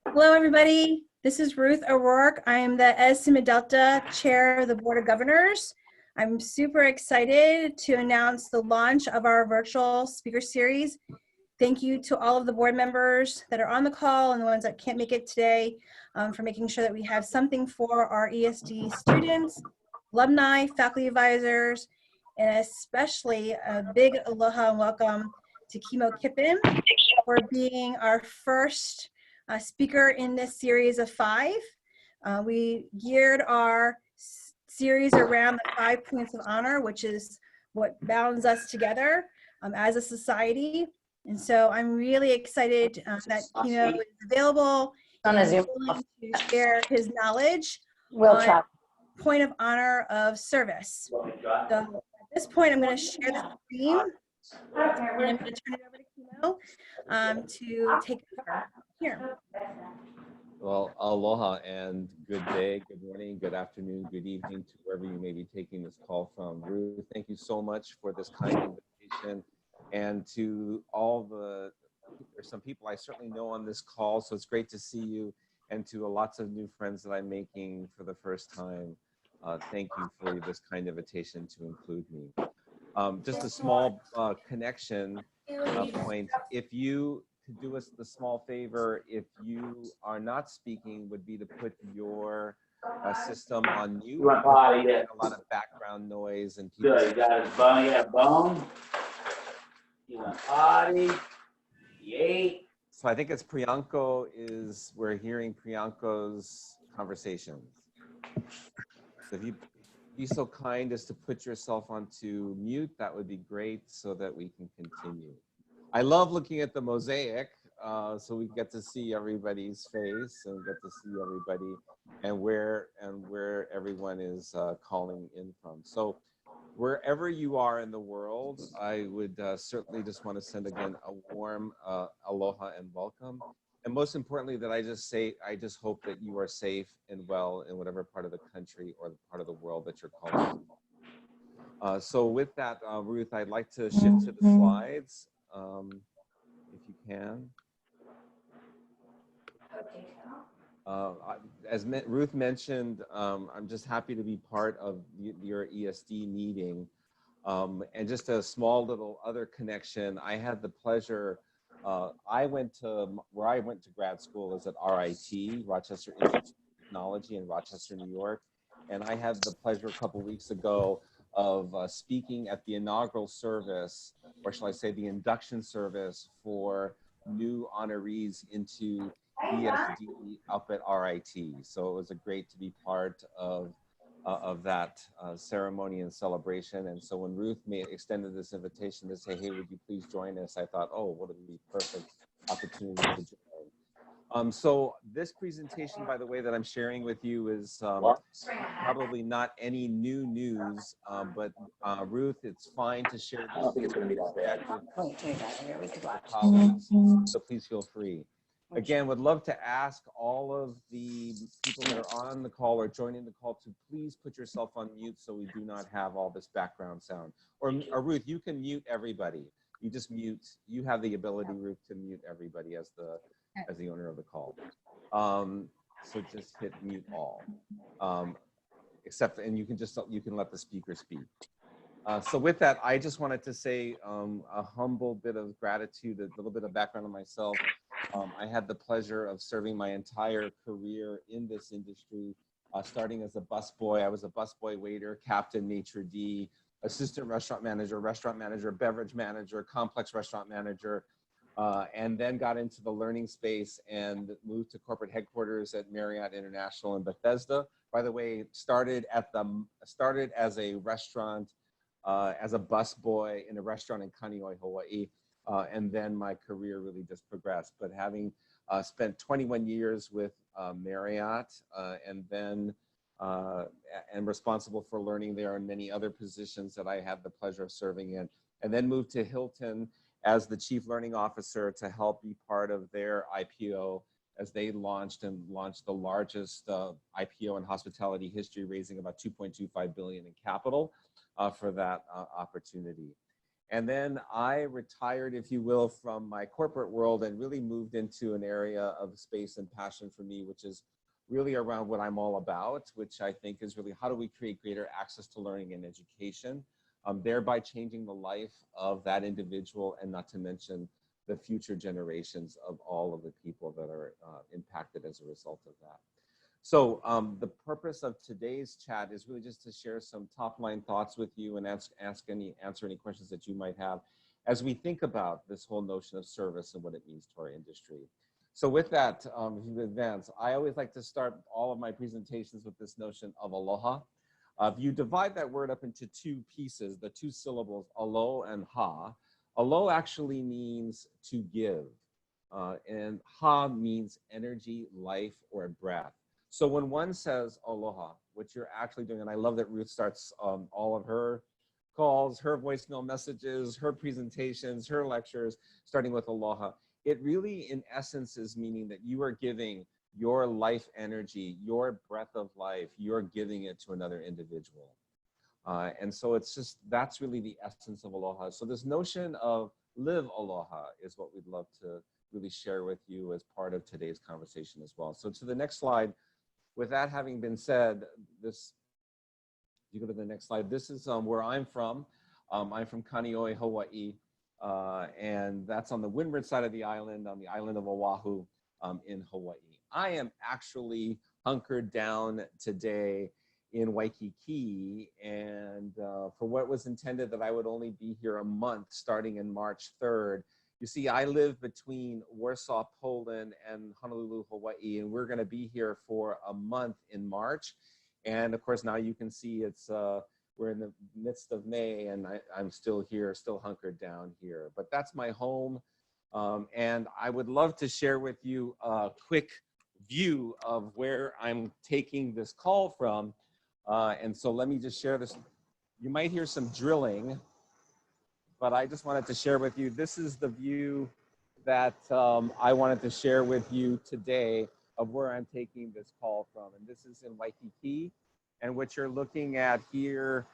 Hello, everybody. This is Ruth O'Rourke. I am the ESD Delta Chair of the Board of Governors. I'm super excited to announce the launch of our virtual speaker series. Thank you to all of the board members that are on the call and the ones that can't make it today for making sure that we have something for our ESD students, alumni, faculty advisors, and especially a big aloha and welcome to Kimo Kippen for being our first speaker in this series of 5. We geared our series around the 5 points of honor, which is what bounds us together as a society. And so I'm really excited that Kimo is available and willing to share his knowledge on point of honor of service. So at this point, I'm going to share the screen and I'm going to turn it over to Kimo to take over here. Well, aloha and good day, good morning, good afternoon, good evening to wherever you may be taking this call from. Ruth, thank you so much for this kind invitation. And to all there's some people I certainly know on this call, so it's great to see you. And to lots of new friends that I'm making for the first time, thank you for this kind invitation to include me. Just a small connection point. If you could do us the small favor, if you are not speaking, would be to put your system on mute. You want potty? Yeah. A lot of background noise and people. Good. You got his bone. You got a bone. You want potty? You ate. So I think it's Priyanko we're hearing Priyanko's conversations. So if you be so kind as to put yourself onto mute, that would be great so that we can continue. I love looking at the mosaic, so we get to see everybody's face and get to see everybody and where everyone is calling in from. So wherever you are in the world, I would certainly just want to send again a warm aloha and welcome. And most importantly, that I just hope that you are safe and well in whatever part of the country or the part of the world that you're calling from. So with that, Ruth, I'd like to shift to the slides. If you can. As Ruth mentioned, I'm just happy to be part of your ESD meeting. And just a small little other connection, I had the pleasure, where I went to grad school is at RIT, Rochester Institute of Technology in Rochester, New York. And I had the pleasure a couple weeks ago of speaking at the inaugural service, or shall I say the induction service for new honorees into ESD up at RIT. So it was great to be part of that ceremony and celebration. And so when Ruth extended this invitation to say, hey, would you please join us? I thought, oh, what would be perfect opportunity to join. So this presentation, by the way, that I'm sharing with you is probably not any new news, but Ruth, it's fine to share this with colleagues, so please feel free. Again, would love to ask all of the people that are on the call or joining the call to please put yourself on mute so we do not have all this background sound. Or Ruth, you can mute everybody. You just mute, you have the ability, Ruth, to mute everybody as the owner of the call. So just hit mute all, and you can let the speaker speak. So with that, I just wanted to say a humble bit of gratitude, a little bit of background on myself. I had the pleasure of serving my entire career in this industry, starting as a busboy. I was a busboy, waiter, captain, maitre d', assistant restaurant manager, beverage manager, complex restaurant manager, and then got into the learning space and moved to corporate headquarters at Marriott International in Bethesda. By the way, started as a restaurant, as a busboy in a restaurant in Kaneohe, Hawaii, and then my career really just progressed. But having spent 21 years with Marriott, and then and responsible for learning there and many other positions that I had the pleasure of serving in, and then moved to Hilton as the Chief Learning Officer to help be part of their IPO as they launched the largest IPO in hospitality history, raising about $2.25 billion in capital for that opportunity. And then I retired, if you will, from my corporate world and really moved into an area of space and passion for me, which is really around what I'm all about, which I think is really how do we create greater access to learning and education, thereby changing the life of that individual, and not to mention the future generations of all of the people that are impacted as a result of that. So the purpose of today's chat is really just to share some top line thoughts with you and answer any questions that you might have as we think about this whole notion of service and what it means to our industry. So with that, if you advance, I always like to start all of my presentations with this notion of aloha. If you divide that word up into two pieces, the two syllables, alo and ha, alo actually means to give, and ha means energy, life, or breath. So when one says aloha, what you're actually doing, and I love that Ruth starts all of her calls, her voicemail messages, her presentations, her lectures, starting with aloha. It really, in essence, is meaning that you are giving your life energy, your breath of life, you're giving it to another individual. And so it's just, that's really the essence of aloha. So this notion of live aloha is what we'd love to really share with you as part of today's conversation as well. So to the next slide. With that having been said, you go to the next slide. This is where I'm from. I'm from Kaneohe, Hawaii, and that's on the windward side of the island, on the island of Oahu in Hawaii. I am actually hunkered down today in Waikiki, and for what was intended that I would only be here a month starting in March 3rd. You see, I live between Warsaw, Poland and Honolulu, Hawaii, and we're going to be here for a month in March. And of course, now you can see it's we're in the midst of May, and I'm still here, still hunkered down here. But that's my home, and I would love to share with you a quick view of where I'm taking this call from. And so let me just share this. You might hear some drilling, but I just wanted to share with you, this is the view that I wanted to share with you today of where I'm taking this call from. And this is in Waikiki. And what you're looking at here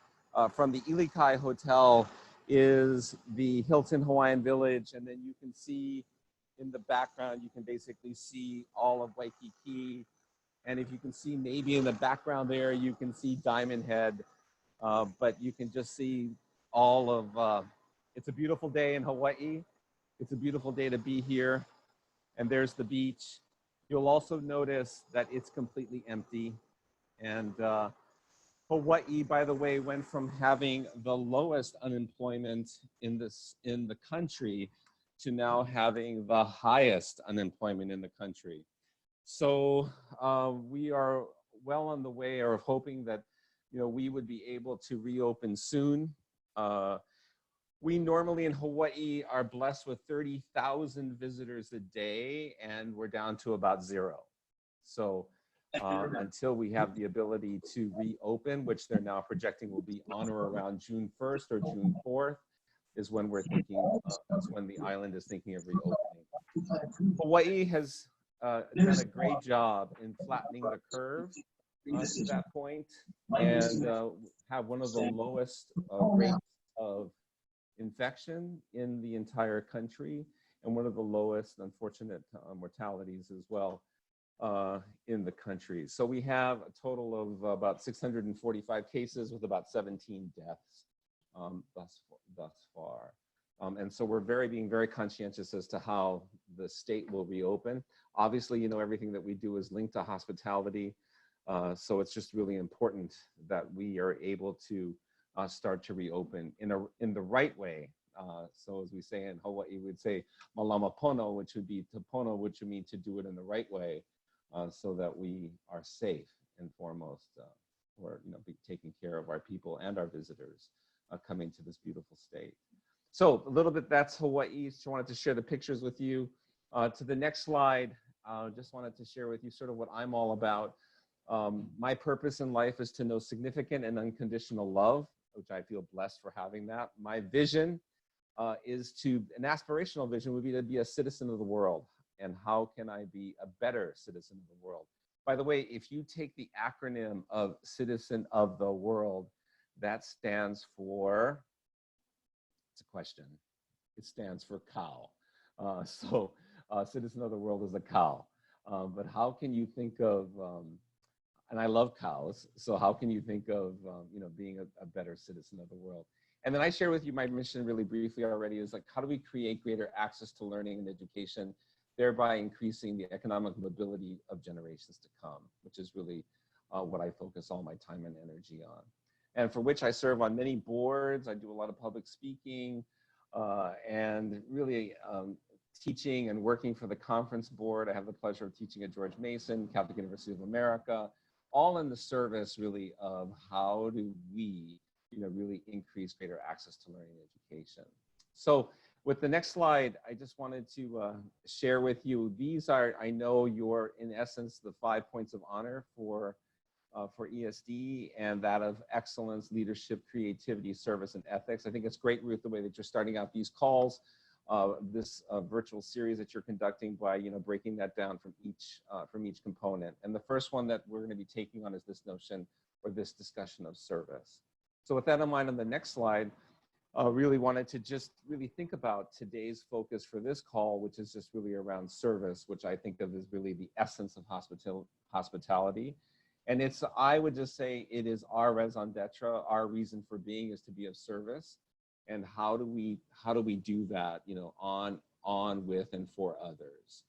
from the Ilikai Hotel is the Hilton Hawaiian Village. And then you can see in the background, you can basically see all of Waikiki. And if you can see maybe in the background there, you can see Diamond Head, but you can just see all of, it's a beautiful day in Hawaii. It's a beautiful day to be here. And there's the beach. You'll also notice that it's completely empty. And Hawaii, by the way, went from having the lowest unemployment in the country to now having the highest unemployment in the country. So we are well on the way, or hoping that we would be able to reopen soon. We normally in Hawaii are blessed with 30,000 visitors a day, and we're down to about 0. So until we have the ability to reopen, which they're now projecting will be on or around June 1st or June 4th, is when we're thinking, is when the island is thinking of reopening. Hawaii has done a great job in flattening the curve to that point, and have one of the lowest rates of infection in the entire country, and one of the lowest, unfortunate mortalities as well in the country. So we have a total of about 645 cases with about 17 deaths thus far. And so we're being very conscientious as to how the state will reopen. Obviously, everything that we do is linked to hospitality. So it's just really important that we are able to start to reopen in the right way. So as we say in Hawaii, we'd say malama pono, which would be to pono, which would mean to do it in the right way, so that we are safe and foremost, or be taking care of our people and our visitors coming to this beautiful state. So a little bit, that's Hawaii. So I wanted to share the pictures with you. To the next slide, just wanted to share with you sort of what I'm all about. My purpose in life is to know significant and unconditional love, which I feel blessed for having that. My vision is an aspirational vision would be to be a citizen of the world. And how can I be a better citizen of the world? By the way, if you take the acronym of Citizen of the World, that stands for, It's a question. It stands for cow. Citizen of the world is a cow. But how can you think of, and I love cows, so how can you think of, being a better citizen of the world? And then I share with you my mission really briefly already is like, how do we create greater access to learning and education, thereby increasing the economic mobility of generations to come, which is really what I focus all my time and energy on. And for which I serve on many boards. I do a lot of public speaking and really teaching and working for the conference board. I have the pleasure of teaching at George Mason, Catholic University of America, all in the service really of how do we really increase greater access to learning and education. So with the next slide, I just wanted to share with you, these are, I know you're in essence, the 5 points of honor for ESD, and that of excellence, leadership, creativity, service, and ethics. I think it's great, Ruth, the way that you're starting out these calls, this virtual series that you're conducting by breaking that down from each component. And the first one that we're going to be taking on is this notion or this discussion of service. So with that in mind, on the next slide, really wanted to just really think about today's focus for this call, which is just really around service, which I think of as really the essence of hospitality. And it's, I would just say it is our raison d'etre, our reason for being is to be of service. And how do we do that, on, with, and for others?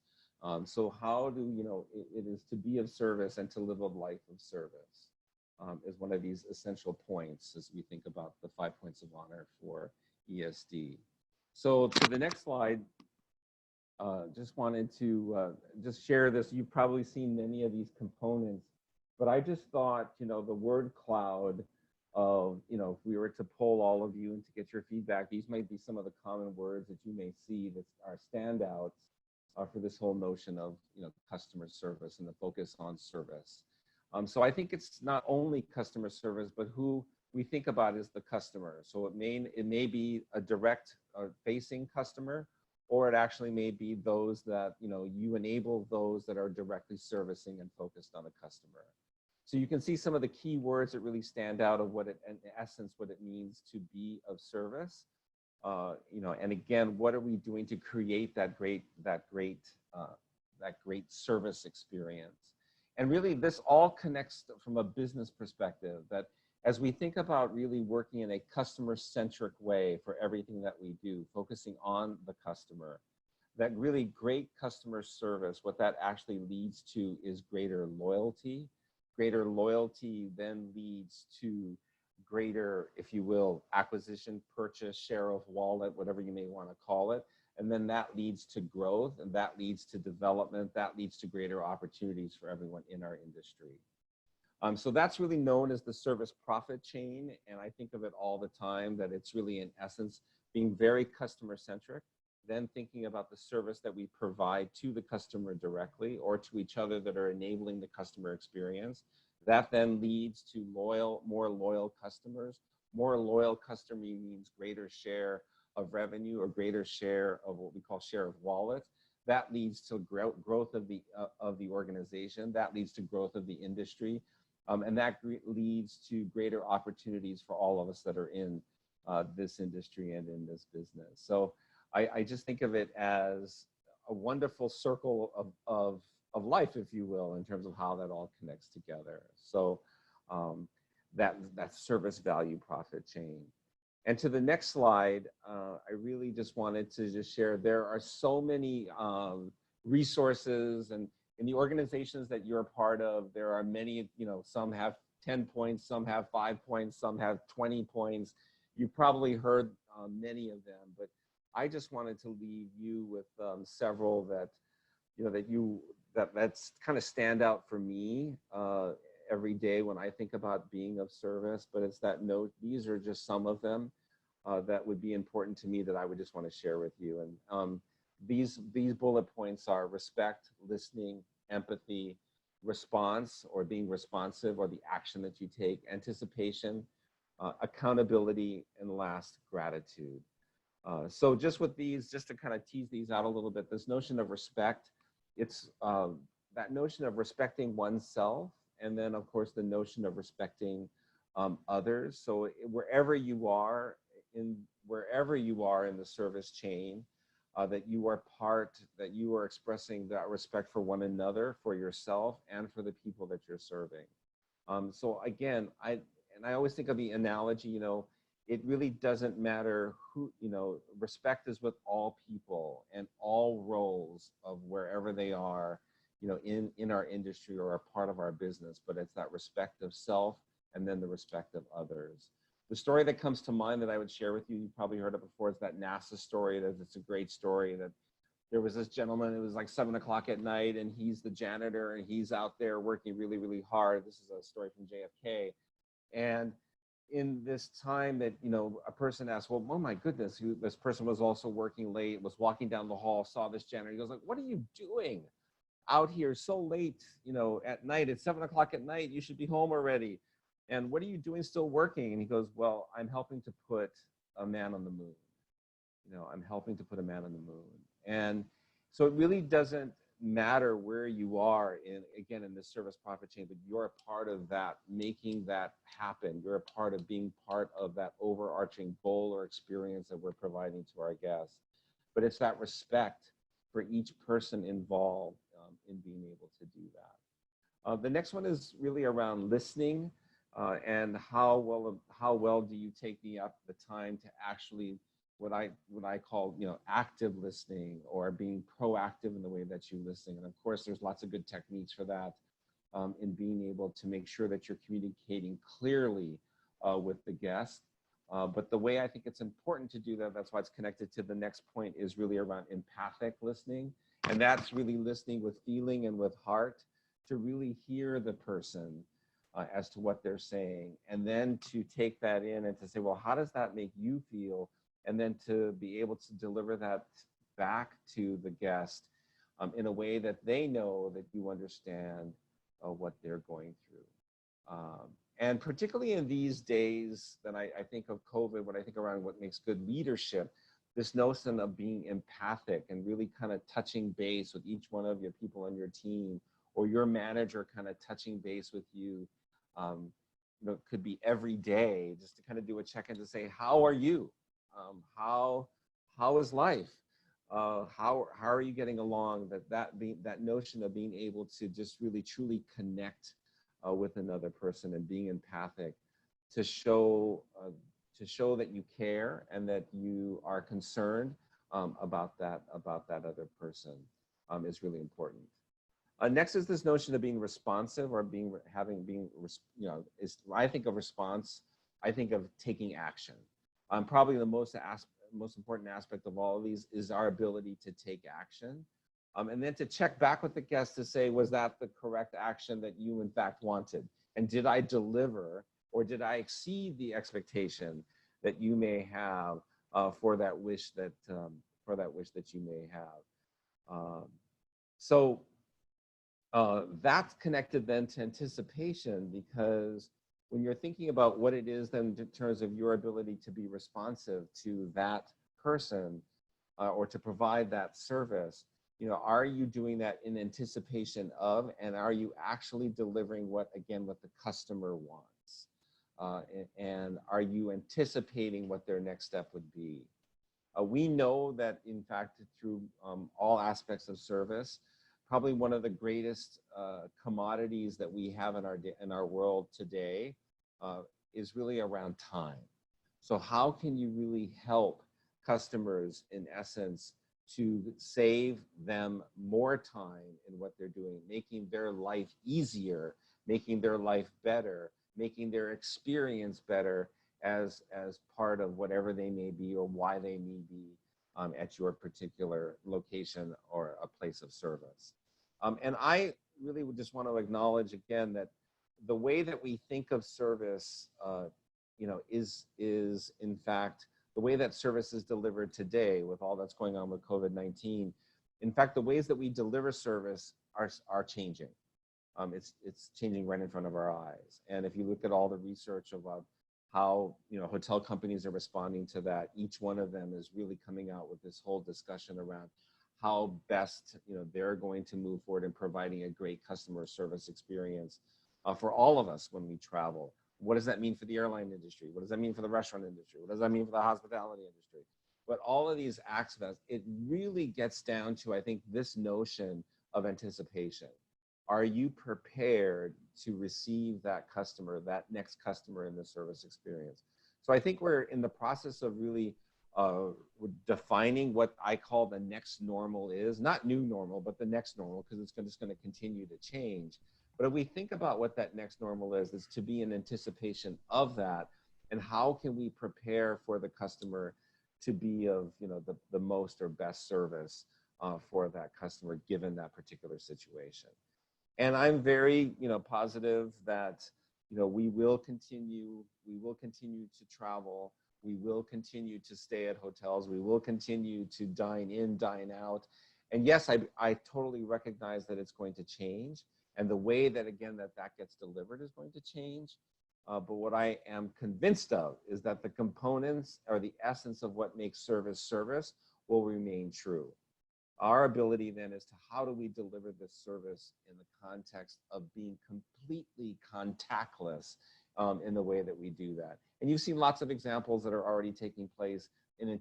So how do, it is to be of service and to live a life of service. Is one of these essential points as we think about the 5 points of honor for ESD. So to the next slide, just wanted to just share this. You've probably seen many of these components, but I just thought, the word cloud of, if we were to poll all of you and to get your feedback, these might be some of the common words that you may see that are standouts for this whole notion of, customer service and the focus on service. So I think it's not only customer service, but who we think about as the customer. So it may be a direct facing customer, or it actually may be those that, you enable those that are directly servicing and focused on the customer. So you can see some of the key words that really stand out of what it, in essence, what it means to be of service. And again, what are we doing to create that great service experience? And really, this all connects from a business perspective, that as we think about really working in a customer-centric way for everything that we do, focusing on the customer, that really great customer service, what that actually leads to is greater loyalty. Greater loyalty then leads to greater, if you will, acquisition, purchase, share of wallet, whatever you may want to call it. And then that leads to growth, and that leads to development, that leads to greater opportunities for everyone in our industry. So that's really known as the service profit chain. And I think of it all the time that it's really, in essence, being very customer centric, then thinking about the service that we provide to the customer directly or to each other that are enabling the customer experience. That then leads to more loyal customers. More loyal customer means greater share of revenue or greater share of what we call share of wallet. That leads to growth of the organization. That leads to growth of the industry. And that leads to greater opportunities for all of us that are in this industry and in this business. So I just think of it as a wonderful circle of life, if you will, in terms of how that all connects together. So that service value profit chain. And to the next slide, I really just wanted to just share, there are so many resources, and in the organizations that you're a part of, there are many, some have 10 points, some have 5 points, some have 20 points. You've probably heard many of them, but I just wanted to leave you with several that, that's kind of stand out for me every day when I think about being of service. But it's that note, these are just some of them that would be important to me that I would just want to share with you. And these bullet points are respect, listening, empathy, response or being responsive or the action that you take, anticipation, accountability, and last, gratitude. So just with these, just to kind of tease these out a little bit, this notion of respect, it's that notion of respecting oneself, and then of course the notion of respecting others. So wherever you are in wherever you are in the service chain, that you are that you are expressing that respect for one another, for yourself, and for the people that you're serving. So again, I always think of the analogy, you know, it really doesn't matter who, you know, respect is with all people and all roles of wherever they are, you know, in our industry or a part of our business, but it's that respect of self and then the respect of others. The story that comes to mind that I would share with you, you probably heard it before, is that NASA story. That it's a great story. That there was this gentleman, it was like 7 o'clock at night, and he's the janitor, and he's out there working really, really hard. This is a story from JFK. And in this time that, you know, a person asked, well, oh my goodness, this person was also working late, was walking down the hall, saw this janitor. He goes like, what are you doing out here so late, you know, at night? It's 7 o'clock at night. You should be home already. And what are you doing still working? And he goes, well, I'm helping to put a man on the moon. You know, I'm helping to put a man on the moon. And so it really doesn't matter where you are in this service profit chain, but you're a part of that, making that happen. You're a part of being part of that overarching goal or experience that we're providing to our guests. But it's that respect for each person involved in being able to do that. The next one is really around listening. And how well do you take the time to actually what I call, you know, active listening, or being proactive in the way that you listen. And of course, there's lots of good techniques for that in being able to make sure that you're communicating clearly with the guest. But the way I think it's important to do that, that's why it's connected to the next point, is really around empathic listening. And that's really listening with feeling and with heart to really hear the person as to what they're saying, and then to take that in and to say, well, how does that make you feel? And then to be able to deliver that back to the guest in a way that they know that you understand what they're going through. And particularly in these days, then I think of COVID, when I think around what makes good leadership, this notion of being empathic and really kind of touching base with each one of your people on your team, or your manager kind of touching base with you. You know, it could be every day, just to kind of do a check-in to say, how are you? How is life? How are you getting along? That notion of being able to just really truly connect with another person and being empathic to show that you care and that you are concerned about that other person is really important. Next is this notion of being responsive, or you know, I think of response, I think of taking action. Probably the most important aspect of all of these is our ability to take action. And then to check back with the guest to say, was that the correct action that you in fact wanted? And did I deliver, or did I exceed the expectation that you may have for that wish that you may have? That's connected then to anticipation, because when you're thinking about what it is then in terms of your ability to be responsive to that person or to provide that service, you know, are you doing that in anticipation of, and are you actually delivering what the customer wants? And are you anticipating what their next step would be? We know that, in fact, through all aspects of service, probably one of the greatest commodities that we have in our world today is really around time. So how can you really help customers, in essence, to save them more time in what they're doing, making their life easier, making their life better, making their experience better as part of whatever they may be or why they may be at your particular location or a place of service. And I really would just want to acknowledge again that the way that we think of service, you know, is in fact the way that service is delivered today with all that's going on with COVID-19. In fact, the ways that we deliver service are changing. It's changing right in front of our eyes. And if you look at all the research about how, you know, hotel companies are responding to that, each one of them is really coming out with this whole discussion around how best, you know, they're going to move forward in providing a great customer service experience for all of us when we travel, What does that mean for the airline industry? What does that mean for the restaurant industry? What does that mean for the hospitality industry? But all of these aspects, it really gets down to, I think, this notion of anticipation. Are you prepared to receive that customer, that next customer in the service experience? So I think we're in the process of really defining what I call the next normal is, not new normal, but the next normal, because it's just going to continue to change. But if we think about what that next normal is to be in anticipation of that, and how can we prepare for the customer to be of, you know, the most or best service for that customer given that particular situation. And I'm very, you know, positive that, you know, we will continue to travel. We will continue to stay at hotels. We will continue to dine in, dine out. And yes, I totally recognize that it's going to change. And the way that, again, that gets delivered is going to change. But what I am convinced of is that the components or the essence of what makes service service will remain true. Our ability then is to how do we deliver this service in the context of being completely contactless in the way that we do that. And you've seen lots of examples that are already taking place in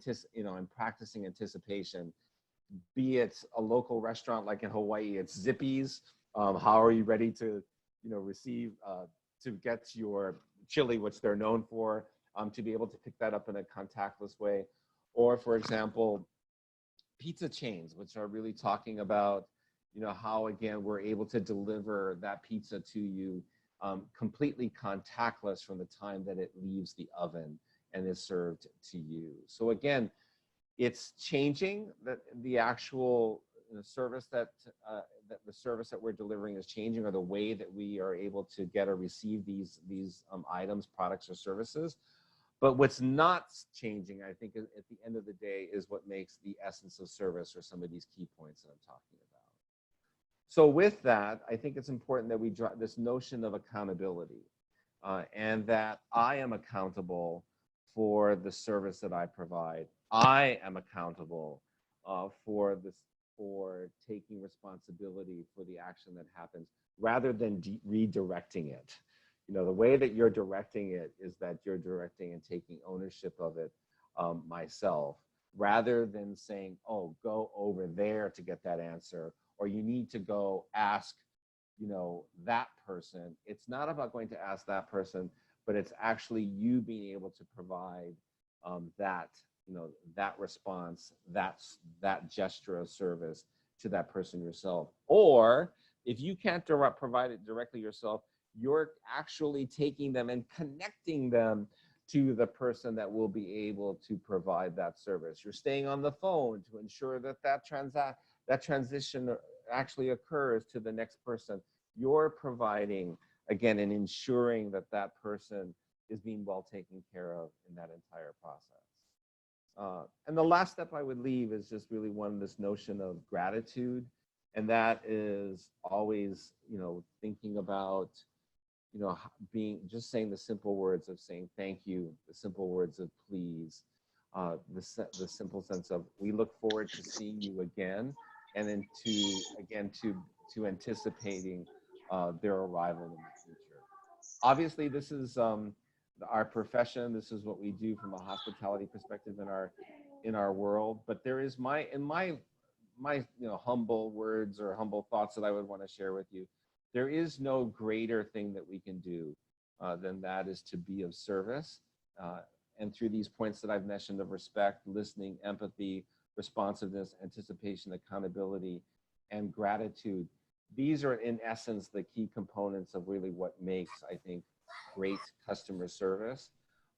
practicing anticipation, be it a local restaurant like in Hawaii, it's Zippy's. How are you ready to, you know, receive, to get your chili, which they're known for, to be able to pick that up in a contactless way. Or for example, pizza chains, which are really talking about, you know, how, again, we're able to deliver that pizza to you completely contactless from the time that it leaves the oven and is served to you. So again, it's changing, that the actual service that the service that we're delivering is changing, or the way that we are able to get or receive these items, products, or services. But what's not changing, I think, at the end of the day, is what makes the essence of service, or some of these key points that I'm talking about. So with that, I think it's important that we draw this notion of accountability, and that I am accountable for the service that I provide. I am accountable for taking responsibility for the action that happens, rather than redirecting it. You know, the way that you're directing it is that you're directing and taking ownership of it myself, rather than saying, oh, go over there to get that answer, or you need to go ask, you know, that person. It's not about going to ask that person, but it's actually you being able to provide that, you know, that response, that gesture of service to that person yourself. Or if you can't provide it directly yourself, you're actually taking them and connecting them to the person that will be able to provide that service. You're staying on the phone to ensure that that transition actually occurs to the next person. You're providing, again, and ensuring that that person is being well taken care of in that entire process. And the last step I would leave is just really this notion of gratitude. And that is always, you know, thinking about, you know, just saying the simple words of saying thank you, the simple words of please, the simple sense of we look forward to seeing you again, and then to anticipating their arrival in the future. Obviously, this is our profession. This is what we do from a hospitality perspective in our world. But there is my you know, humble words or humble thoughts that I would want to share with you. There is no greater thing that we can do than that is to be of service. And through these points that I've mentioned of respect, listening, empathy, responsiveness, anticipation, accountability, and gratitude, these are in essence the key components of really what makes, I think, great customer service.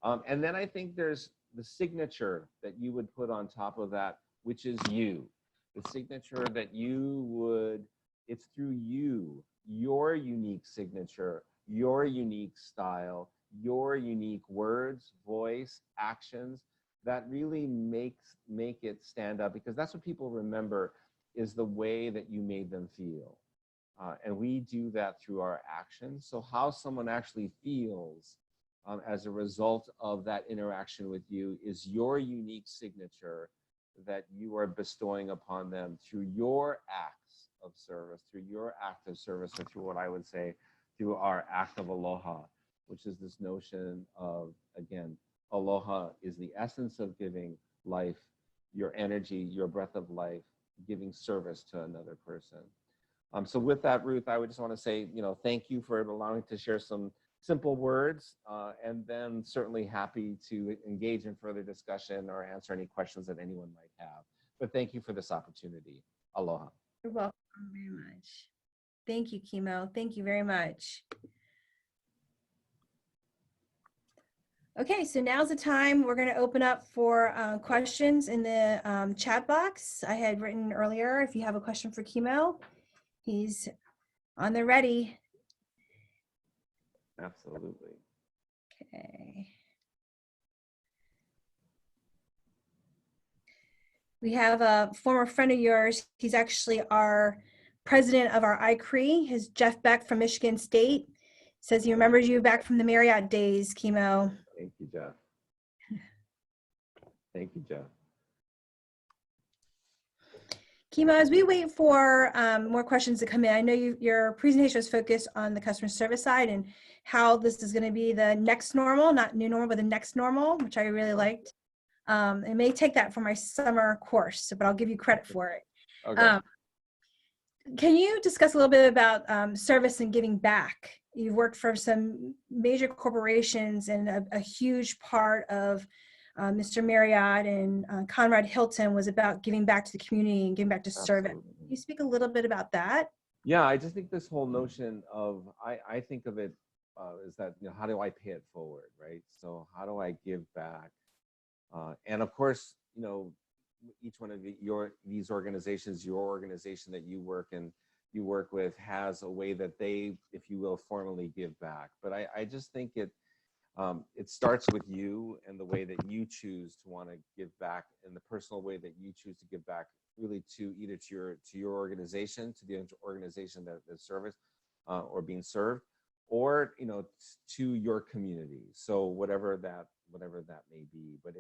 And then I think there's the signature that you would put on top of that, which is you. The signature that it's through you, your unique signature, your unique style, your unique words, voice, actions that really make it stand up, because that's what people remember, is the way that you made them feel. And we do that through our actions. So how someone actually feels as a result of that interaction with you is your unique signature that you are bestowing upon them through your acts of service, through your act of service, or through what I would say, through our act of aloha. which is this notion of, again, aloha is the essence of giving life, your energy, your breath of life, giving service to another person. So with that, Ruth, I would just want to say, thank you for allowing to share some simple words, and then certainly happy to engage in further discussion or answer any questions that anyone might have. But thank you for this opportunity. Aloha. You're welcome very much. Thank you, Kimo. Thank you very much. Okay, so now's the time we're going to open up for questions in the chat box. I had written earlier, if you have a question for Kimo, he's on the ready. Absolutely. Okay. We have a former friend of yours. He's actually our president of our ICRE. His Jeff Beck from Michigan State says he remembers you back from the Marriott days, Kimo. Thank you, Jeff. Thank you, Jeff. Kimo, as we wait for more questions to come in, I know your presentation was focused on the customer service side and how this is going to be the next normal, not new normal, but the next normal, which I really liked. I may take that for my summer course, but I'll give you credit for it. Okay. Can you discuss a little bit about service and giving back? You've worked for some major corporations, and a huge part of Mr. Marriott and Conrad Hilton was about giving back to the community and giving back to service. Absolutely. Can you speak a little bit about that? Yeah, I just think this whole notion of, I think of it is that, how do I pay it forward, right? So how do I give back? And of course, each one of these organizations, your organization that you work with has a way that they, if you will, formally give back. But I just think it starts with you and the way that you choose to want to give back, and the personal way that you choose to give back, really to either to your organization, to the organization that is serviced or being served, or to your community. So whatever that may be. But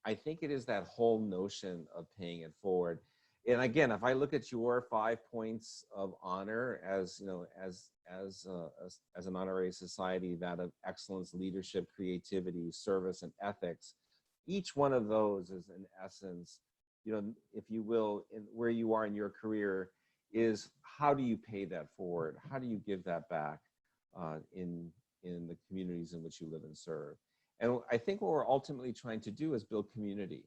I think it is that whole notion of paying it forward. And again, if I look at your 5 points of honor as an honorary society, that of excellence, leadership, creativity, service, and ethics, each one of those is in essence, if you will, in where you are in your career, is how do you pay that forward? How do you give that back in the communities in which you live and serve? And I think what we're ultimately trying to do is build community.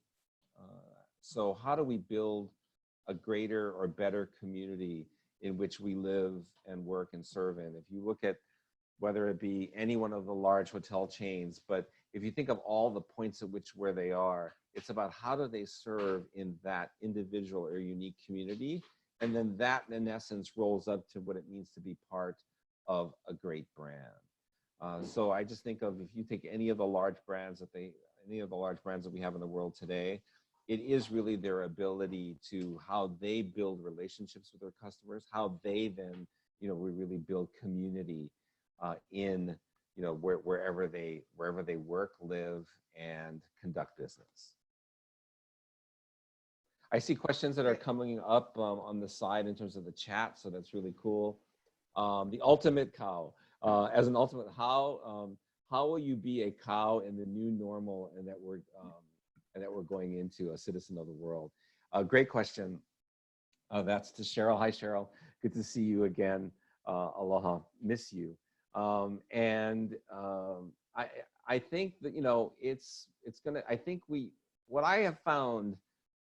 So how do we build a greater or better community in which we live and work and serve in? If you look at whether it be any one of the large hotel chains, but if you think of all the points at where they are, it's about how do they serve in that individual or unique community, and then that in essence rolls up to what it means to be part of a great brand. So I just think of, if you take any of the large brands that we have in the world today, it is really their ability to how they build relationships with their customers, how they then, we really build community in, wherever they work, live, and conduct business. I see questions that are coming up on the side in terms of the chat, so that's really cool. The ultimate cow. As an ultimate, how will you be a cow in the new normal, and that we're going into, a citizen of the world? Great question. That's to Cheryl. Hi, Cheryl. Good to see you again. Aloha. Miss you. I think that it's gonna. I think what I have found.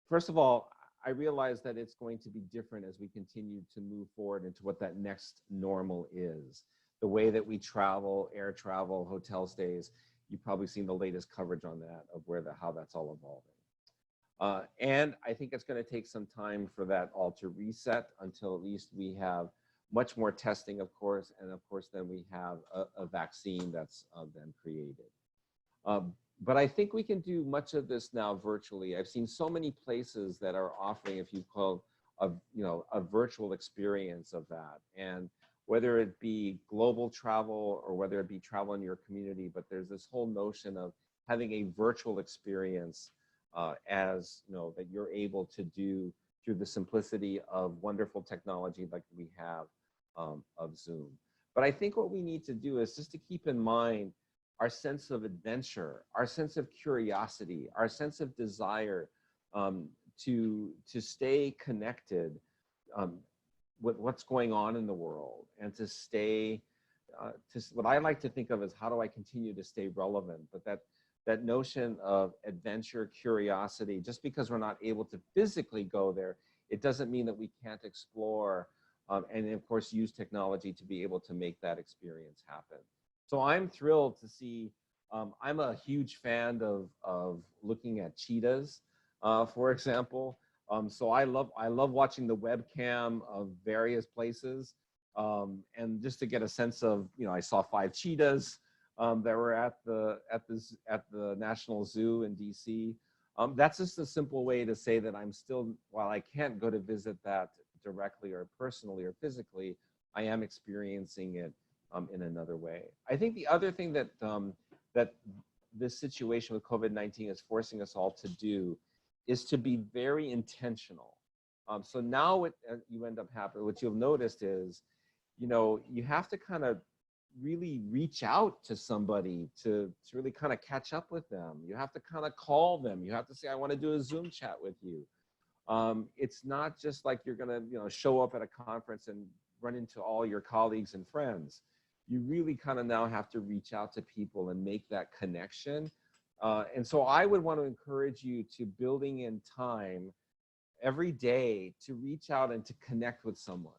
First of all, I realize that it's going to be different as we continue to move forward into what that next normal is. The way that we travel, air travel, hotel stays, you've probably seen the latest coverage on that, of how that's all evolving. And I think it's going to take some time for that all to reset, until at least we have much more testing, of course, and of course then we have a vaccine that's then created. But I think we can do much of this now virtually. I've seen so many places that are offering, if you call, a virtual experience of that. And whether it be global travel or whether it be travel in your community, but there's this whole notion of having a virtual experience that you're able to do through the simplicity of wonderful technology like we have of Zoom. But I think what we need to do is just to keep in mind our sense of adventure, our sense of curiosity, our sense of desire to stay connected with what's going on in the world, and to stay, what I like to think of as how do I continue to stay relevant, but that notion of adventure, curiosity, just because we're not able to physically go there, it doesn't mean that we can't explore and of course use technology to be able to make that experience happen. So I'm thrilled to see, I'm a huge fan of looking at cheetahs, for example. So I love watching the webcam of various places, and just to get a sense of, I saw 5 cheetahs that were at the National Zoo in DC. That's just a simple way to say that I'm still, while I can't go to visit that directly or personally or physically, I am experiencing it in another way. I think the other thing that that this situation with COVID-19 is forcing us all to do is to be very intentional. So now what you end up happening, what you've noticed is, you have to kind of really reach out to somebody to really kind of catch up with them. You have to kind of call them. You have to say, I want to do a Zoom chat with you. It's not just like you're going to, show up at a conference and run into all your colleagues and friends. You really kind of now have to reach out to people and make that connection. And so I would want to encourage you to building in time every day to reach out and to connect with someone.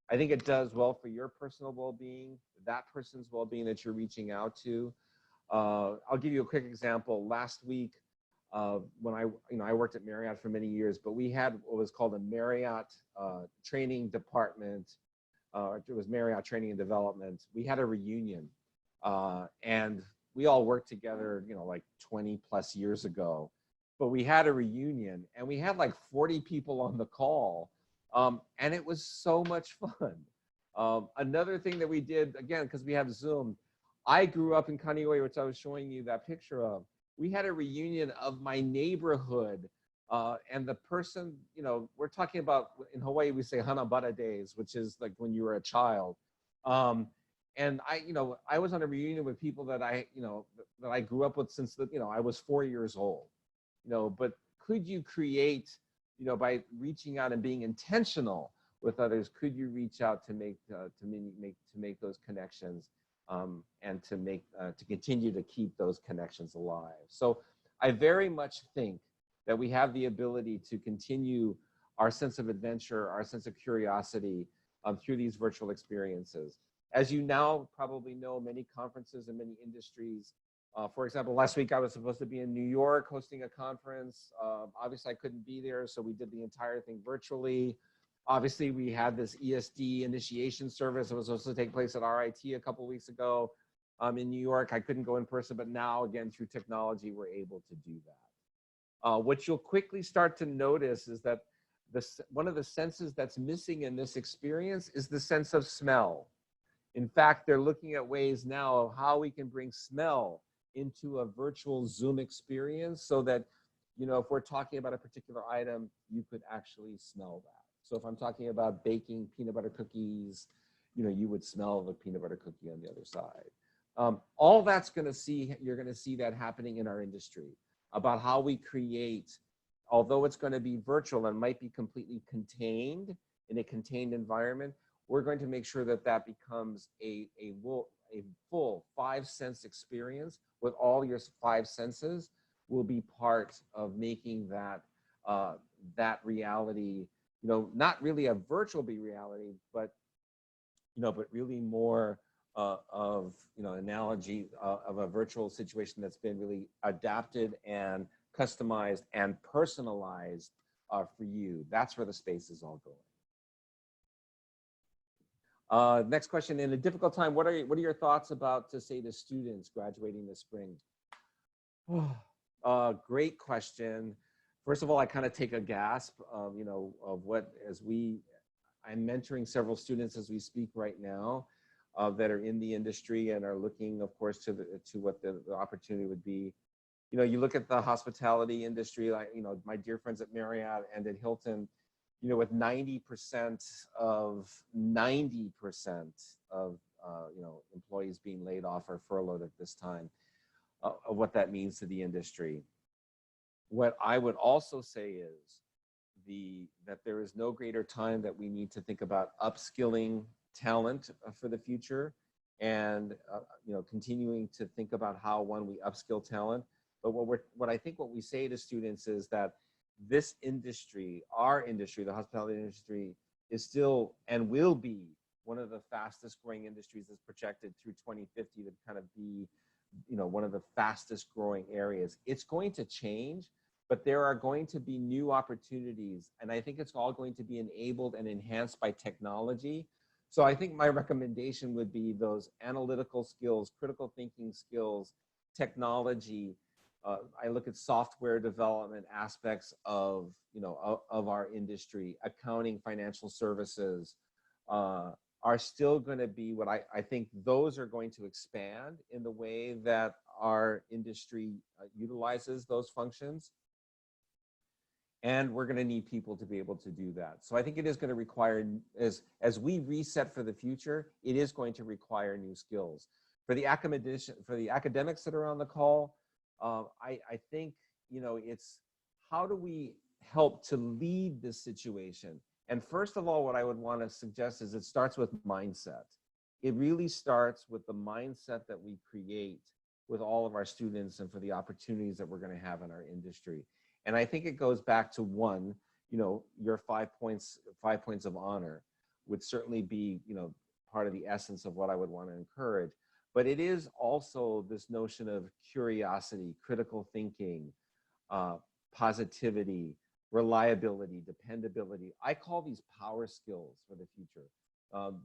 I think it does well for your personal well-being, that person's well-being that you're reaching out to. I'll give you a quick example. Last week, when I worked at Marriott for many years, but we had what was called a Marriott training department. It was Marriott Training and Development. We had a reunion, and we all worked together, like 20 plus years ago. But we had a reunion, and we had like 40 people on the call. And it was so much fun. Another thing that we did, again, because we have Zoom, I grew up in Kaneohe, which I was showing you that picture of. We had a reunion of my neighborhood, and the person, we're talking about, in Hawaii, we say Hanabata days, which is like when you were a child. And I was on a reunion with people that I grew up with since I was 4 years old, but could you create, by reaching out and being intentional with others, could you reach out to make those connections, and to continue to keep those connections alive? So I very much think that we have the ability to continue our sense of adventure, our sense of curiosity through these virtual experiences. As you now probably know, many conferences and many industries, for example, last week I was supposed to be in New York hosting a conference. Obviously I couldn't be there, so we did the entire thing virtually. Obviously we had this ESD initiation service that was supposed to take place at RIT a couple weeks ago in New York. I couldn't go in person, but now again, through technology, we're able to do that. What you'll quickly start to notice is that one of the senses that's missing in this experience is the sense of smell. In fact, they're looking at ways now of how we can bring smell into a virtual Zoom experience so that, if we're talking about a particular item, you could actually smell that. So if I'm talking about baking peanut butter cookies, you would smell the peanut butter cookie on the other side. All that's you're going to see that happening in our industry, about how we create, although it's going to be virtual and might be completely contained in a contained environment, we're going to make sure that that becomes a full 5-sense experience with all your 5 senses will be part of making that that reality, not really a virtual reality, but but really more of analogy of a virtual situation that's been really adapted and customized and personalized for you. That's where the space is all going. Next question: in a difficult time, what are your thoughts about, to say, the students graduating this spring? Great question. First of all, I kind of take a gasp of of what, I'm mentoring several students as we speak right now that are in the industry and are looking, of course, to what the opportunity would be. You look at the hospitality industry, like my dear friends at Marriott and at Hilton. With 90% of employees being laid off or furloughed at this time, of what that means to the industry. What I would also say is that there is no greater time that we need to think about upskilling talent for the future, and continuing to think about how we upskill talent. But what I think what we say to students is that this industry, our industry, the hospitality industry, is still and will be one of the fastest growing industries that's projected through 2050 to kind of be, one of the fastest growing areas. It's going to change, but there are going to be new opportunities, and I think it's all going to be enabled and enhanced by technology. So I think my recommendation would be those analytical skills, critical thinking skills, technology. I look at software development aspects of our industry, accounting, financial services, are still going to be what I think those are going to expand in the way that our industry utilizes those functions. And we're going to need people to be able to do that. So I think it is going to require, as we reset for the future, it is going to require new skills. For the academics that are on the call, I think, it's how do we help to lead this situation? And first of all, what I would want to suggest is it starts with mindset. It really starts with the mindset that we create with all of our students and for the opportunities that we're going to have in our industry. And I think it goes back to one, your 5 points of honor would certainly be, part of the essence of what I would want to encourage. But it is also this notion of curiosity, critical thinking, positivity, reliability, dependability. I call these power skills for the future.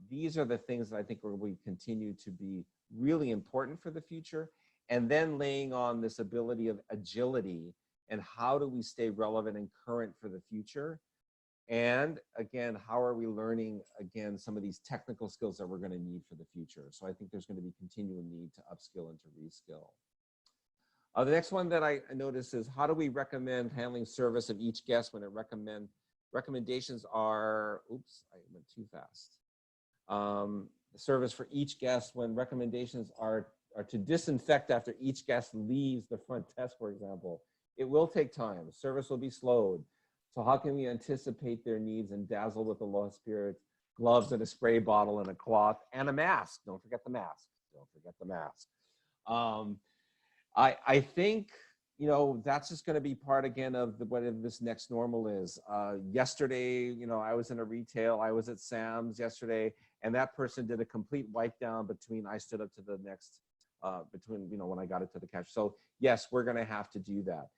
These are the things that I think will continue to be really important for the future. And then laying on this ability of agility and how do we stay relevant and current for the future? And again, how are we learning, again, some of these technical skills that we're going to need for the future? So I think there's going to be continual need to upskill and to reskill. The next one that I noticed is how do we recommend handling service of each guest when recommendations are, oops, I went too fast. Service for each guest when recommendations are to disinfect after each guest leaves the front desk, for example. It will take time. Service will be slowed. So how can we anticipate their needs and dazzle with Aloha Spirit, gloves and a spray bottle and a cloth and a mask? Don't forget the mask. Don't forget the mask. I think, that's just going to be part again of whatever this next normal is. Yesterday, I was in a retail, I was at Sam's yesterday, and that person did a complete wipe down between I stood up to the next, when I got it to the cash. So yes, we're going to have to do that.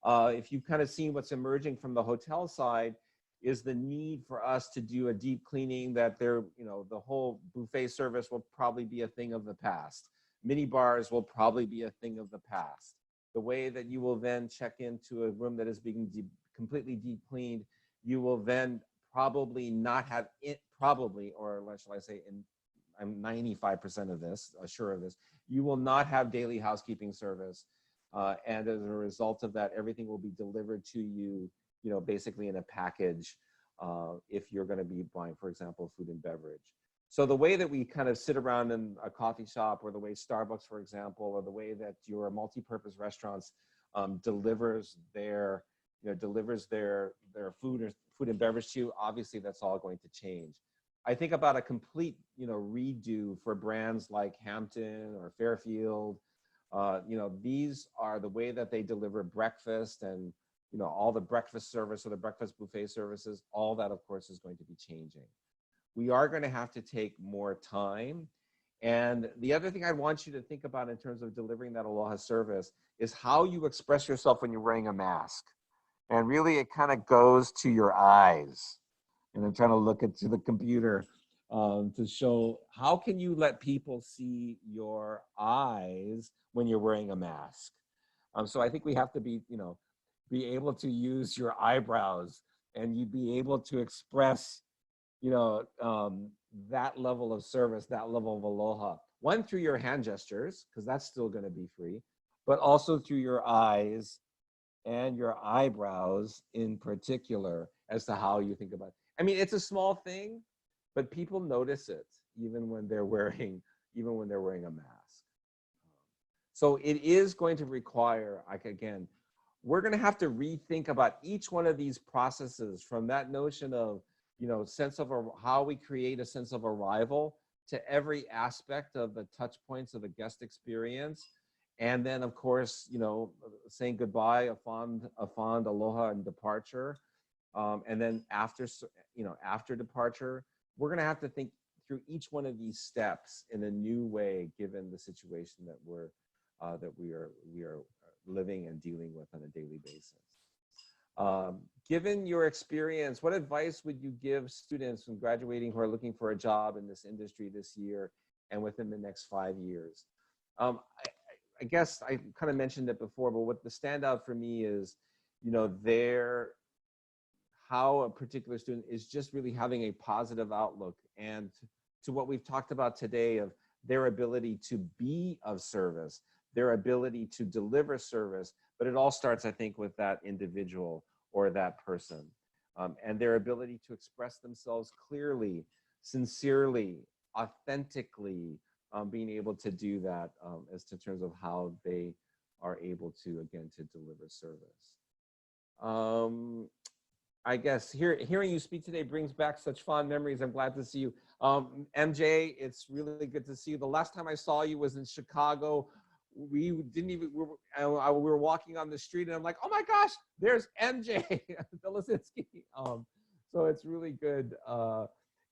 If you've kind of seen what's emerging from the hotel side is the need for us to do a deep cleaning that the whole buffet service will probably be a thing of the past. Mini bars will probably be a thing of the past. The way that you will then check into a room that is being completely deep cleaned, you will then probably not have it, or shall I say, I'm 95% of this, sure of this, you will not have daily housekeeping service. And as a result of that, everything will be delivered to you, basically in a package if you're going to be buying, for example, food and beverage. So the way that we kind of sit around in a coffee shop, or the way Starbucks, for example, or the way that your multi-purpose restaurants delivers their food and beverage to you, obviously that's all going to change. I think about a complete, redo for brands like Hampton or Fairfield. These are the way that they deliver breakfast and, all the breakfast service or the breakfast buffet services, all that, of course, is going to be changing. We are going to have to take more time. And the other thing I want you to think about in terms of delivering that Aloha service is how you express yourself when you're wearing a mask. And really, it kind of goes to your eyes. And I'm trying to look into the computer to show how can you let people see your eyes when you're wearing a mask. So I think we have to be able to use your eyebrows, and you be able to express, that level of service, that level of aloha. One, through your hand gestures, because that's still going to be free, but also through your eyes and your eyebrows in particular as to how you think about it. I mean, it's a small thing, but people notice it even when they're wearing even when they're wearing a mask. So it is going to require, like, again, we're going to have to rethink about each one of these processes, from that notion of, you know, how we create a sense of arrival to every aspect of the touch points of the guest experience. And then, of course, you know, saying goodbye, a fond aloha and departure. And then after, you know, after departure, we're going to have to think through each one of these steps in a new way, given the situation that we are living and dealing with on a daily basis. Given your experience, what advice would you give students from graduating who are looking for a job in this industry this year and within the next 5 years? I guess I kind of mentioned it before, but what the standout for me is, you know, how a particular student is just really having a positive outlook, and to what we've talked about today of their ability to be of service, their ability to deliver service, but it all starts, I think, with that individual or that person, and their ability to express themselves clearly, sincerely, authentically, being able to do that as to terms of how they are able to, again, to deliver service. I guess hearing you speak today brings back such fond memories. I'm glad to see you. MJ, it's really good to see you. The last time I saw you was in Chicago. We were walking on the street and I'm like, oh my gosh, there's MJ Delasinski. So it's really good.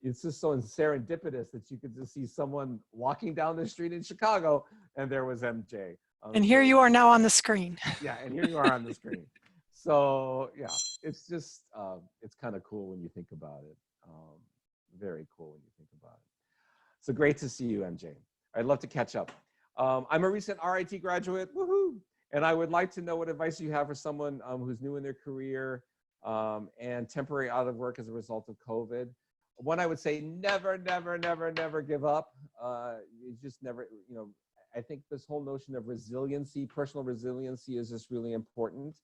It's just so serendipitous that you could just see someone walking down the street in Chicago and there was MJ. And here you are now on the screen. Yeah, and here you are on the screen. So yeah, it's just, it's kind of cool when you think about it. Very cool when you think about it. So great to see you, MJ. I'd love to catch up. I'm a recent RIT graduate, woohoo! And I would like to know what advice you have for someone who's new in their career and temporary out of work as a result of COVID. One, I would say never, never, never, never give up. You just never, you know, I think this whole notion of resiliency, personal resiliency is just really important.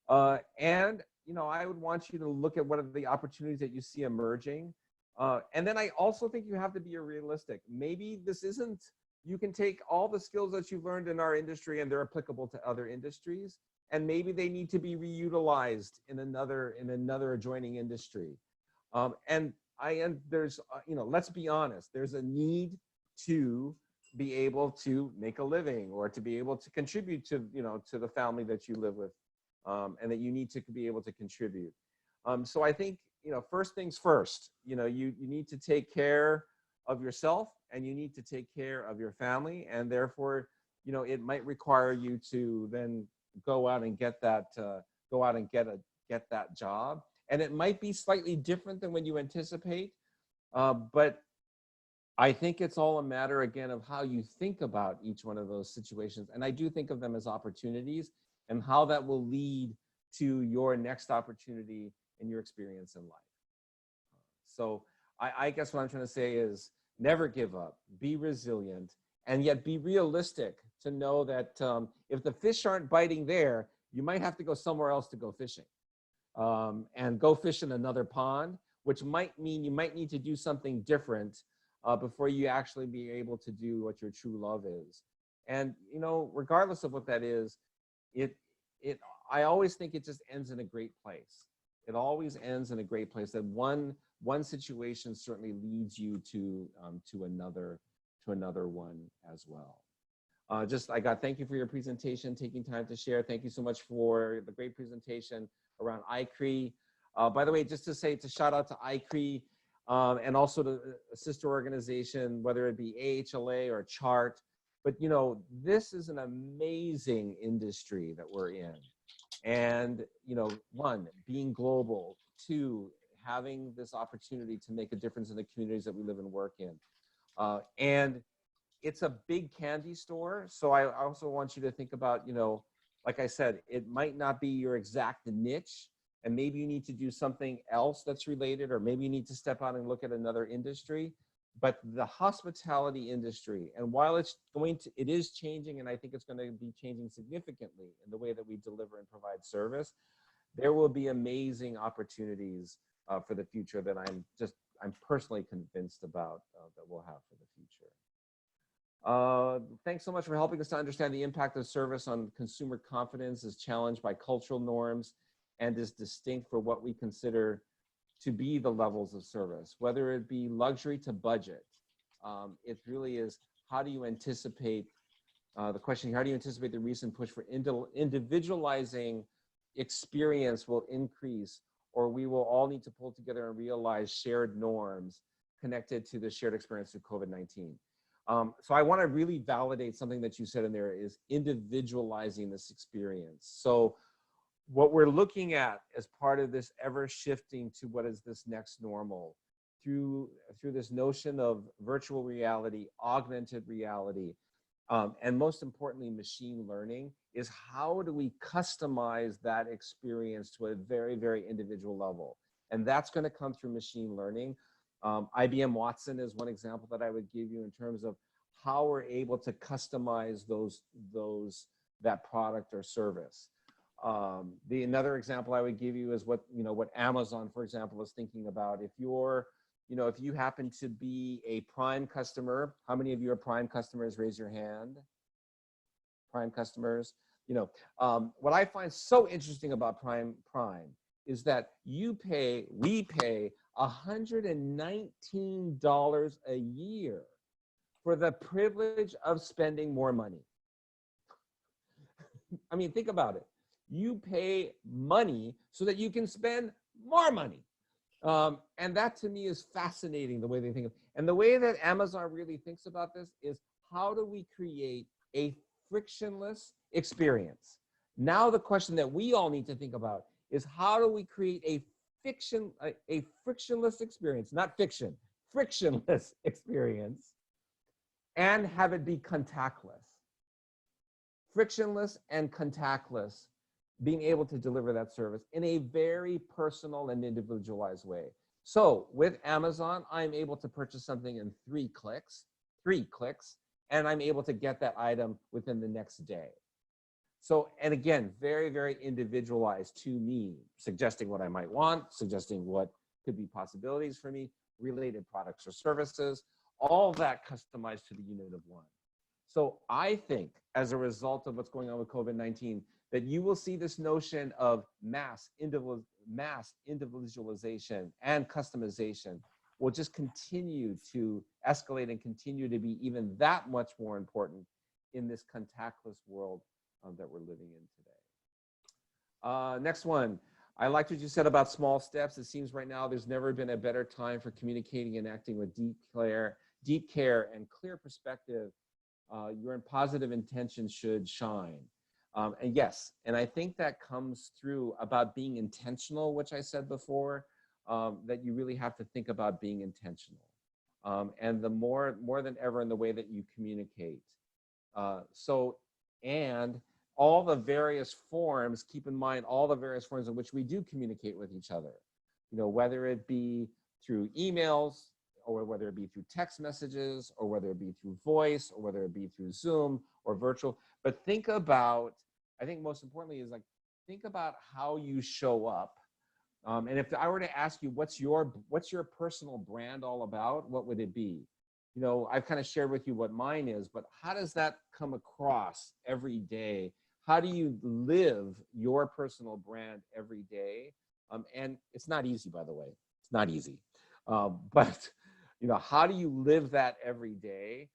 And, you know, I would want you to look at what are the opportunities that you see emerging. And then I also think you have to be realistic. Maybe this isn't, you can take all the skills that you've learned in our industry and they're applicable to other industries. And maybe they need to be reutilized in another adjoining industry. And there's, you know, let's be honest, there's a need to be able to make a living or to be able to contribute to, you know, to the family that you live with. And that you need to be able to contribute. So I think, you know, first things first, you know, you need to take care of yourself and you need to take care of your family. And therefore, you know, it might require you to then go out and get that, get that job. And it might be slightly different than when you anticipate. But I think it's all a matter, again, of how you think about each one of those situations. And I do think of them as opportunities, and how that will lead to your next opportunity in your experience in life. So I guess what I'm trying to say is never give up, be resilient, and yet be realistic to know that if the fish aren't biting there, you might have to go somewhere else to go fishing. And go fish in another pond, which might mean you might need to do something different before you actually be able to do what your true love is. And, you know, regardless of what that is, I always think it just ends in a great place. It always ends in a great place. That one situation certainly leads you to another one as well. Thank you for your presentation, taking time to share. Thank you so much for the great presentation around ICRE. By the way, just to say, to shout out to ICRE and also to a sister organization, whether it be AHLA or CHART. But, you know, this is an amazing industry that we're in. And, you know, one, being global, two, having this opportunity to make a difference in the communities that we live and work in. And it's a big candy store. So I also want you to think about, you know, like I said, it might not be your exact niche, and maybe you need to do something else that's related, or maybe you need to step out and look at another industry. But the hospitality industry, and while it is changing, and I think it's going to be changing significantly in the way that we deliver and provide service, there will be amazing opportunities for the future that I'm personally convinced about that we'll have for the future. Thanks so much for helping us to understand the impact of service on consumer confidence is challenged by cultural norms and is distinct for what we consider to be the levels of service, whether it be luxury to budget. It really is, how do you anticipate, the question here, how do you anticipate the recent push for individualizing experience will increase, or we will all need to pull together and realize shared norms connected to the shared experience of COVID-19. So I want to really validate something that you said in there is individualizing this experience. So what we're looking at as part of this ever shifting to what is this next normal through this notion of virtual reality, augmented reality, and most importantly, machine learning, is how do we customize that experience to a very, very individual level? And that's going to come through machine learning. IBM Watson is one example that I would give you in terms of how we're able to customize that product or service. Another example I would give you is what Amazon, for example, is thinking about. If you happen to be a Prime customer, how many of you are Prime customers? Raise your hand. Prime customers. What I find so interesting about Prime is that we pay $119 a year for the privilege of spending more money. I mean, think about it. You pay money so that you can spend more money. And that to me is fascinating, the way they think of it. And the way that Amazon really thinks about this is, how do we create a frictionless experience? Now the question that we all need to think about is, how do we create a frictionless experience, not fiction, frictionless experience, and have it be contactless. Frictionless and contactless, being able to deliver that service in a very personal and individualized way. So with Amazon, I'm able to purchase something in 3 clicks, and I'm able to get that item within the next day. So, and again, very, very individualized to me, suggesting what I might want, suggesting what could be possibilities for me, related products or services, all that customized to the unit of one. So I think as a result of what's going on with COVID-19, that you will see this notion of mass individualization and customization will just continue to escalate and continue to be even that much more important in this contactless world that we're living in today. Next one. I liked what you said about small steps. It seems right now there's never been a better time for communicating and acting with deep care and clear perspective. Your positive intentions should shine. And yes, and I think that comes through about being intentional, which I said before, that you really have to think about being intentional. And the more than ever in the way that you communicate. And all the various forms, keep in mind all the various forms in which we do communicate with each other. Whether it be through emails, or whether it be through text messages, or whether it be through voice, or whether it be through Zoom or virtual. But think about, I think most importantly is think about how you show up. And if I were to ask you, what's your personal brand all about? What would it be? I've kind of shared with you what mine is, but how does that come across every day? How do you live your personal brand every day? And it's not easy, by the way. It's not easy. But how do you live that every day?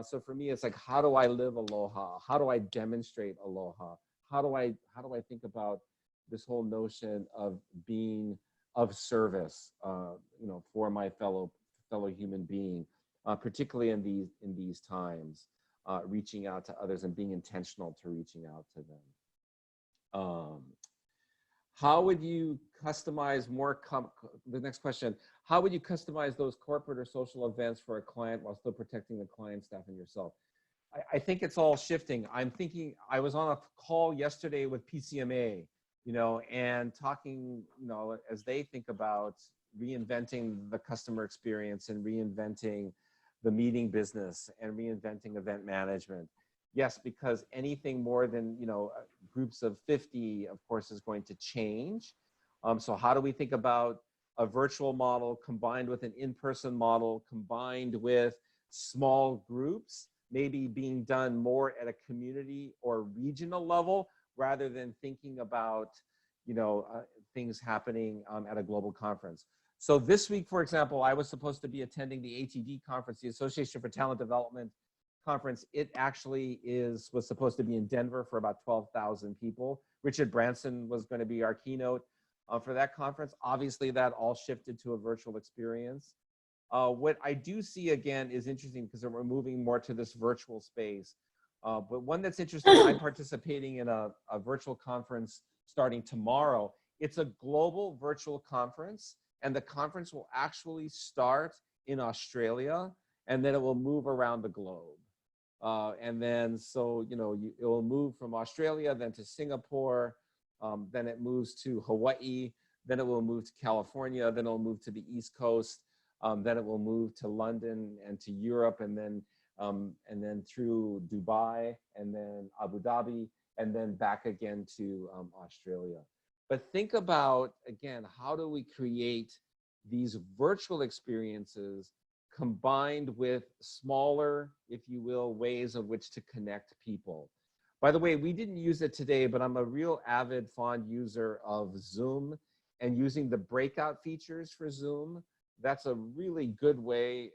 So for me, it's like, how do I live aloha? How do I demonstrate aloha? How do I think about this whole notion of being of service, for my fellow human being, particularly in these times, reaching out to others and being intentional to reaching out to them. How would you customize the next question, how would you customize those corporate or social events for a client while still protecting the client, staff, and yourself? I think it's all shifting. I was on a call yesterday with PCMA, and talking, as they think about reinventing the customer experience and reinventing the meeting business and reinventing event management. Yes, because anything more than, groups of 50, of course, is going to change. So how do we think about a virtual model combined with an in-person model, combined with small groups? maybe being done more at a community or regional level rather than thinking about, things happening at a global conference. So this week, for example, I was supposed to be attending the ATD conference, the Association for Talent Development conference. It actually was supposed to be in Denver for about 12,000 people. Richard Branson was going to be our keynote for that conference. Obviously, that all shifted to a virtual experience. What I do see again is interesting because we're moving more to this virtual space. But one that's interesting, I'm participating in a virtual conference starting tomorrow. It's a global virtual conference, and the conference will actually start in Australia, and then it will move around the globe. And then, so, it will move from Australia, then to Singapore, then it moves to Hawaii, then it will move to California, then it'll move to the East Coast, then it will move to London and to Europe, and then through Dubai, and then Abu Dhabi, and then back again to Australia. But think about, again, how do we create these virtual experiences combined with smaller, if you will, ways of which to connect people. By the way, we didn't use it today, but I'm a real avid, fond user of Zoom and using the breakout features for Zoom. That's a really good way.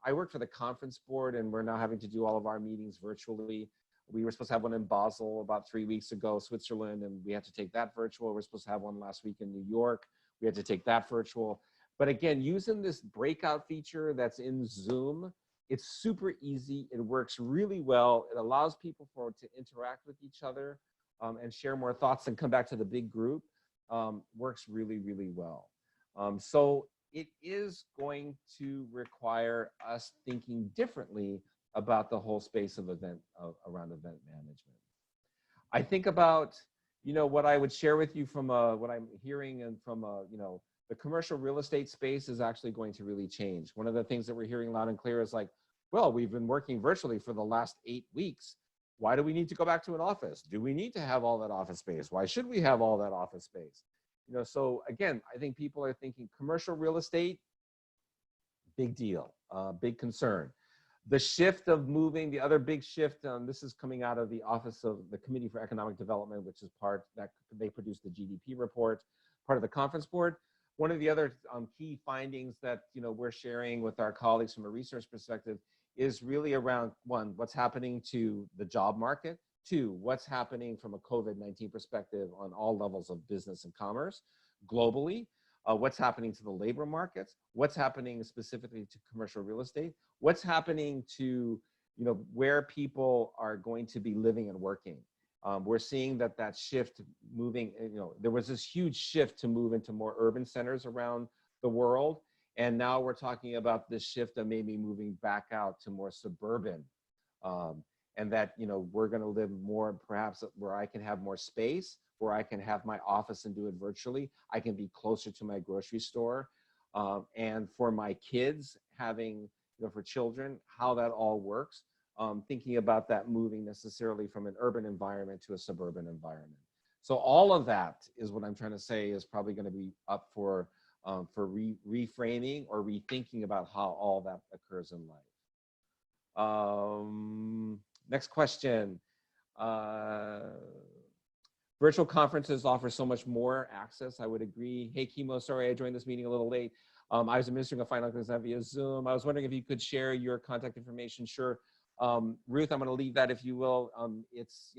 I work for the conference board, and we're now having to do all of our meetings virtually. We were supposed to have one in Basel about 3 weeks ago, Switzerland, and we had to take that virtual. We're supposed to have one last week in New York. We had to take that virtual. But again, using this breakout feature that's in Zoom, it's super easy. It works really well. It allows people to interact with each other and share more thoughts and come back to the big group. Works really, really well. So it is going to require us thinking differently about the whole space of around event management. I think about, what I would share with you from what I'm hearing and from, the commercial real estate space is actually going to really change. One of the things that we're hearing loud and clear is like, well, we've been working virtually for the last 8 weeks. Why do we need to go back to an office? Do we need to have all that office space? Why should we have all that office space? So again, I think people are thinking commercial real estate, big deal, big concern. The shift of moving, the other big shift, this is coming out of the Office of the Committee for Economic Development, which is part that they produced the GDP report, part of the conference board. One of the other key findings that we're sharing with our colleagues from a research perspective is really around, one, what's happening to the job market, two, what's happening from a COVID-19 perspective on all levels of business and commerce globally, what's happening to the labor markets, what's happening specifically to commercial real estate, what's happening to where people are going to be living and working. We're seeing that shift moving, there was this huge shift to move into more urban centers around the world. And now we're talking about this shift of maybe moving back out to more suburban. And that, we're going to live more, perhaps where I can have more space, where I can have my office and do it virtually. I can be closer to my grocery store. And for my kids, having, for children, how that all works. Thinking about that moving necessarily from an urban environment to a suburban environment. So all of that is what I'm trying to say is probably going to be up for reframing or rethinking about how all that occurs in life. Next question. Virtual conferences offer so much more access. I would agree. Hey, Kimo, sorry I joined this meeting a little late. I was administering a final exam via Zoom. I was wondering if you could share your contact information. Sure. Ruth, I'm going to leave that if you will. It's,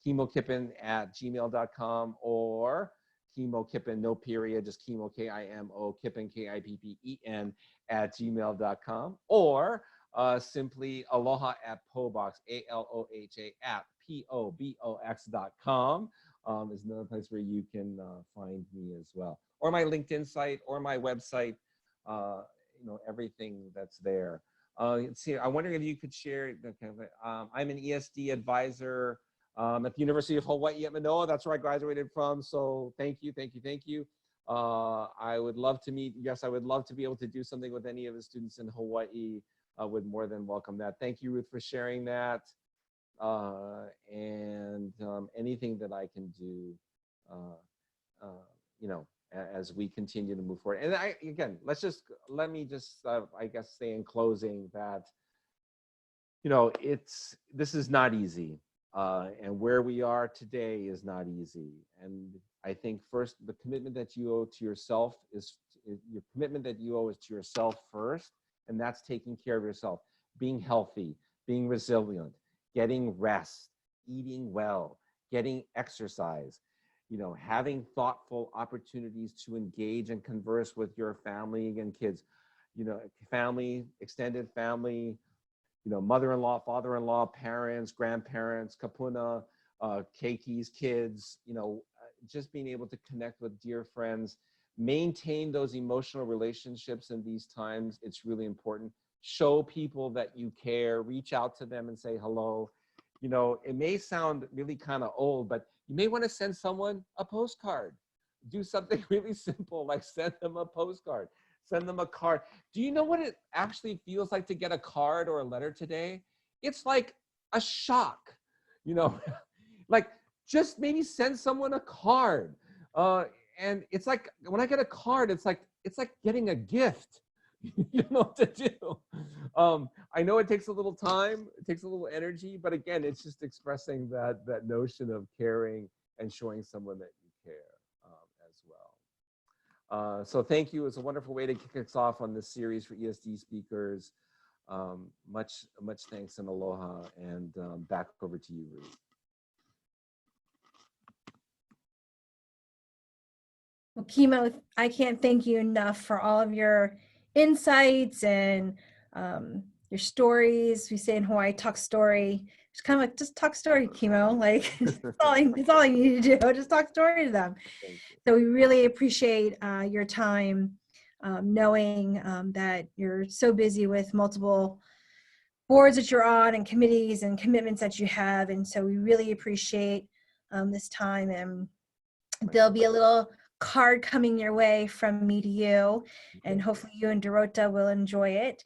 Kimo Kippen at gmail.com or Kimo Kippen, no period, just Kimo, K-I-M-O, Kippen, K-I-P-P-E-N at gmail.com or simply aloha at POBOX, A-L-O-H-A at P-O-B-O-X.com is another place where you can find me as well. Or my LinkedIn site or my website, everything that's there. Let's see, I'm wondering if you could share, I'm an ESD advisor at the University of Hawaii at Manoa. That's where I graduated from. So thank you. I would love to meet, yes, I would love to be able to do something with any of the students in Hawaii. I would more than welcome that. Thank you, Ruth, for sharing that. And anything that I can do, as we continue to move forward. And again, let me just, I guess, say in closing that you know, this is not easy. And where we are today is not easy. And I think first, the commitment that you owe to yourself is your commitment that you owe is to yourself first. And that's taking care of yourself, being healthy, being resilient, getting rest, eating well, getting exercise, you know, having thoughtful opportunities to engage and converse with your family and kids, you know, family, extended family, you know, mother-in-law, father-in-law, parents, grandparents, kapuna, keikis, kids, you know, just being able to connect with dear friends, maintain those emotional relationships in these times. It's really important. Show people that you care, reach out to them and say hello. You know, it may sound really kind of old, but you may want to send someone a postcard. Do something really simple, like send them a postcard, send them a card. Do you know what it actually feels like to get a card or a letter today? It's like a shock, you know, like just maybe send someone a card. And it's like, when I get a card, it's like getting a gift. You know what to do. I know it takes a little time, it takes a little energy, but again, it's just expressing that notion of caring and showing someone that you care as well. So thank you. It's a wonderful way to kick us off on this series for ESD speakers. Much thanks and aloha, and back over to you, Ruth. Well, Kimo, I can't thank you enough for all of your insights and your stories. We say in Hawaii, talk story. It's kind of like, just talk story, Kimo. Like, it's all I need to do. Just talk story to them. Thank you. So we really appreciate your time, knowing that you're so busy with multiple boards that you're on and committees and commitments that you have. And so we really appreciate this time. And there'll be a little card coming your way from me to you, and hopefully you and Dorota will enjoy it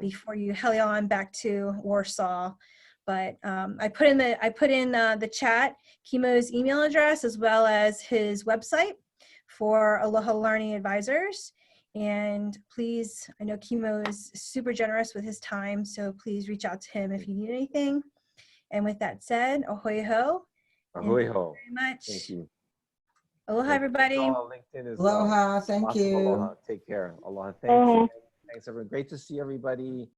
before you heli on back to Warsaw. But I put in the chat Kimo's email address as well as his website for Aloha Learning Advisors. And please, I know Kimo is super generous with his time, so please reach out to him if you need anything. And with that said, ahoy ho. Ahoy ho. Thank you very much. Thank you. Aloha, everybody. LinkedIn as well. Aloha, thank Awesome. you. Aloha. Take care. Aloha. Thanks. Thanks, everyone. Great to see everybody.